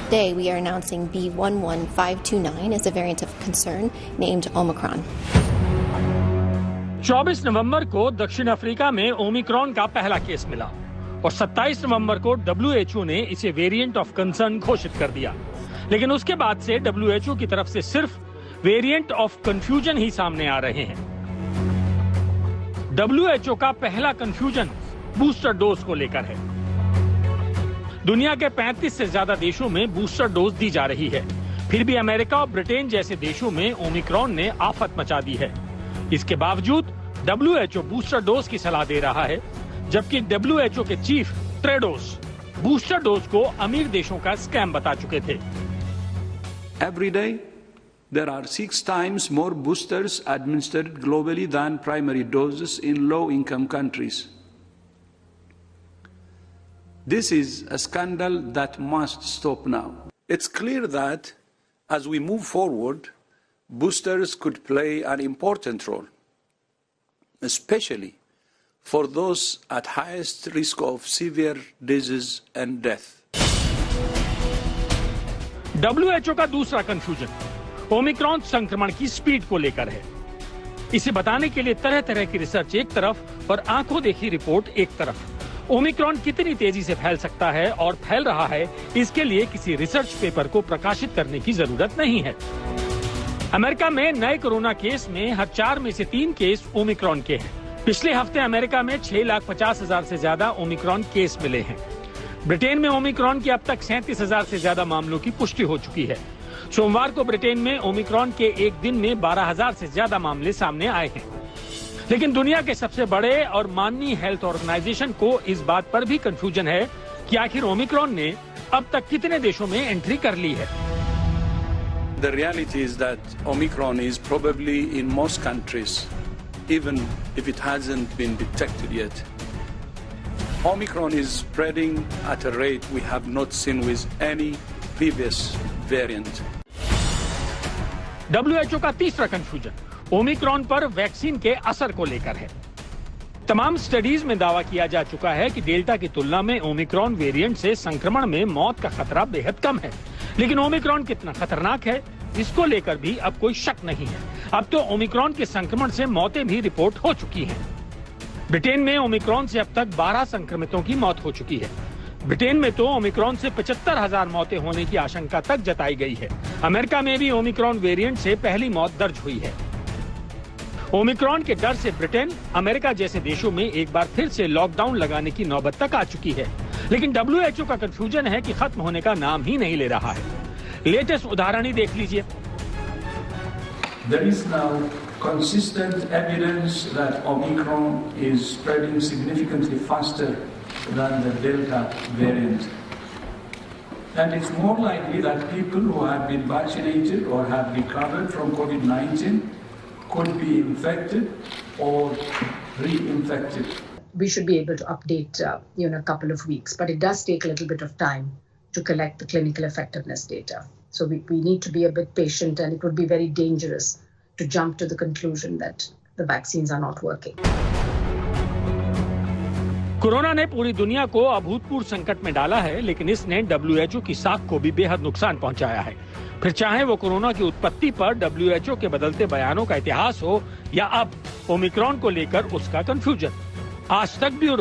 Today, we are announcing B11529 as a variant of concern named Omicron. 24 नवंबर को दक्षिण Africa में Omicron का पहला केस मिला और 27 नवंबर को WHO ने इसे वेरिएंट ऑफ कंसर्न घोषित कर दिया। लेकिन उसके बाद से WHO की तरफ से सिर्फ वेरिएंट ऑफ कंफ्यूजन ही सामने आ रहे हैं। WHO का पहला कंफ्यूजन बूस्टर डोज को लेकर है। दुनिया के 35 से ज्यादा देशों में बूस्टर डोज दी जा रही है। फिर भी अमेरिका और ब्रिटेन जैसे देशों में ओमिक्रॉन ने आफत मचा दी है। इसके बावजूद WHO बूस्टर डोज की सलाह दे रहा है, जबकि WHO के चीफ टेड्रोस बूस्टर डोज को अमीर देशों का स्कैम बता चुके थे। Every day there are 6 times more boosters administered globally than primary doses in low-income countries. This is a scandal that must stop now. It's clear that as we move forward, boosters could play an important role, especially for those at highest risk of severe disease and death. WHO का दूसरा confusion Omicron संक्रमण की speed को लेकर है। इसे बताने के लिए तरह तरह की रिसर्च एक तरफ और आंखों देखी रिपोर्ट एक तरफ। ओमिक्रॉन कितनी तेजी से फैल सकता है और फैल रहा है, इसके लिए किसी रिसर्च पेपर को प्रकाशित करने की जरूरत नहीं है। अमेरिका में नए कोरोना केस में हर 4 में से 3 केस ओमिक्रॉन के हैं। पिछले हफ्ते अमेरिका में 6,50,000 से ज्यादा ओमिक्रॉन केस मिले हैं। ब्रिटेन में ओमिक्रॉन के अब तक 37,000 से ज्यादा मामलों की पुष्टि हो चुकी है। सोमवार को ब्रिटेन में ओमिक्रॉन के एक दिन में 12,000 से ज्यादा मामले सामने आए हैं। लेकिन दुनिया के सबसे बड़े और माननीय हेल्थ ऑर्गेनाइजेशन को इस बात पर भी कंफ्यूजन है कि आखिर ओमिक्रॉन ने अब तक कितने देशों में एंट्री कर ली है। The reality is that Omicron is probably in most countries, even if it hasn't been detected yet. Omicron is spreading at a rate we have not seen with any previous variant. WHO का तीसरा confusion Omicron पर vaccine के असर को लेकर है। तमाम studies में दावा किया जा चुका है कि डेल्टा की तुलना में ओमिक्रॉन वेरिएंट से संक्रमण में मौत का खतरा बेहद कम है। लेकिन ओमिक्रॉन कितना खतरनाक है, इसको लेकर भी अब कोई शक नहीं है। अब तो ओमिक्रॉन के संक्रमण से मौतें भी रिपोर्ट हो चुकी हैं। ब्रिटेन में ओमिक्रॉन से अब तक 12 संक्रमितों की मौत हो चुकी है। ब्रिटेन में तो ओमिक्रॉन से 75,000 मौतें होने की आशंका तक जताई गई है। अमेरिका में भी ओमिक्रॉन वेरिएंट से पहली मौत दर्ज हुई है। ओमिक्रॉन के डर से ब्रिटेन, अमेरिका जैसे देशों में एक बार फिर से लॉकडाउन लगाने की नौबत तक आ चुकी है। लेकिन WHO का कंफ्यूजन है कि खत्म होने का नाम ही नहीं ले रहा है। लेटेस्ट उदाहरण ही देख लीजिए। There is now consistent evidence that Omicron is spreading significantly faster than the Delta variant. And it's more likely that people who have been vaccinated or have recovered from COVID-19 could be infected or reinfected. We should be able to update in a couple of weeks, but it does take a little bit of time to collect the clinical effectiveness data. So we need to be a bit patient, and it would be very dangerous to jump to the conclusion that the vaccines are not working. Corona ने पूरी दुनिया को अभूतपूर्व संकट में डाला है, लेकिन इसने WHO की साख को भी बेहद नुकसान पहुंचाया है। फिर चाहे वो कोरोना की उत्पत्ति पर WHO के बदलते बयानों का इतिहास हो या अब ओमिक्रॉन को लेकर उसका कंफ्यूजन। आज तक ब्यूरो